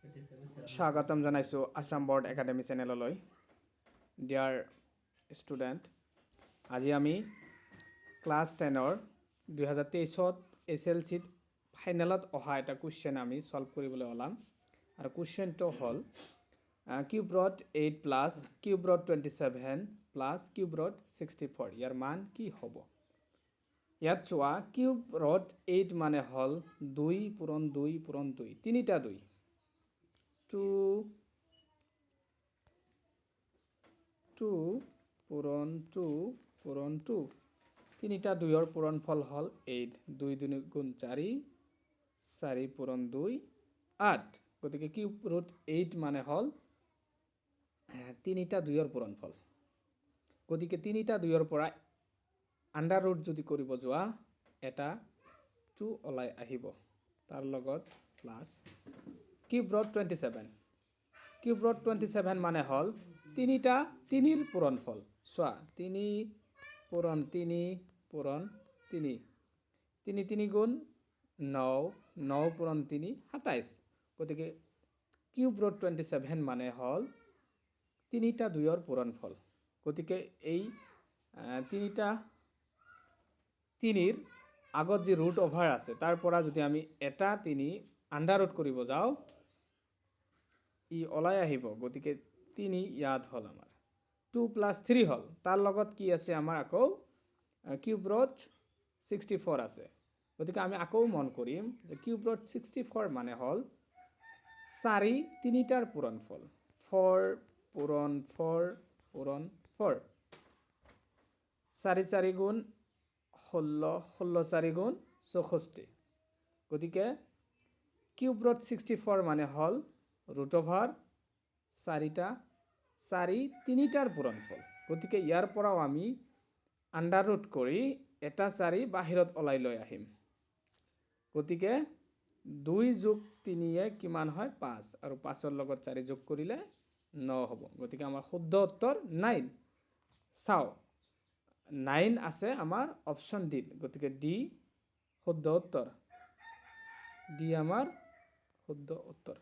স্বাগতম জানাইছোঁ Assam board academy চেনেললৈ। ডিয়াৰ ষ্টুডেণ্ট, আজি আমি ক্লাছ 10ৰ 2023 SLCত ফাইনেলত অহা এটা কুৱেশ্যন আমি সলভ কৰিবলৈ ওলাম। আৰু কুৱেশ্যনটো হ'ল cube root 8 plus cube root 27 plus cube root 64, ইয়াৰ মান কি হ'ব? ইয়াত চোৱা, কিউব ৰুট 8 মানে হ'ল 2 পূৰণ 2 পূৰণ 2, তিনিটা 2, 2 পূৰণ 2 পূৰণ 2, তিনিটা 2ৰ পূৰণফল হ'ল 8, 2 2 গুণ 4, 4 পূৰণ 2 8। গতিকে কিউব ৰুট 8 মানে হ'ল তিনিটা 2ৰ পূৰণফল। গতিকে তিনিটা 2ৰ পৰা আণ্ডাৰ ৰুট যদি কৰিব যোৱা, এটা 2 ওলাই আহিব, তাৰ লগত plus cube root 27। Cube root 27 মানে হ'ল তিনিটা 3ৰ পূৰণফল। চোৱা, 3 পূৰণ 3 পূৰণ 3, 3 3 গুণ 9, 9 পূৰণ 3 27। গতিকে কিউব ৰুট 27 মানে হ'ল তিনিটা 2ৰ পূৰণফল। গতিকে এই তিনিটা 3ৰ আগত যি ৰুট অভাৰ আছে, তাৰ পৰা যদি আমি এটা 3 আণ্ডাৰ ৰুট কৰিব যাওঁ, ই ওলাই আহিব। গতিকে 3 ইয়াত হ'ল আমাৰ 2 প্লাছ 3 হ'ল, তাৰ লগত কি আছে আমাৰ আকৌ কিউব ৰুট 64 আছে। গতিকে আমি আকৌ মন কৰিম যে কিউব ৰুট 64 মানে হ'ল 4 তিনিটাৰ পূৰণফল, 4 পূৰণ 4 পূৰণ 4, 4 4 গুণ 16, 16 4 গুণ 64। গতিকে কিউব ৰুট 64 মানে হ'ল ৰুট অভাৰ 4 তিনিটাৰ পূৰণফল। গতিকে ইয়াৰ পৰাও আমি আণ্ডাৰ ৰুট কৰি এটা 4 বাহিৰত ওলাই লৈ আহিম। গতিকে 2 যোগ 3 কিমান হয়? 5, আৰু 5ৰ লগত 4 যোগ কৰিলে 9 হ'ব। গতিকে আমাৰ শুদ্ধ উত্তৰ 9। চাওঁ, 9 আছে আমাৰ অপশ্যন ডিত। গতিকে ডি শুদ্ধ উত্তৰ, ডি আমাৰ শুদ্ধ উত্তৰ।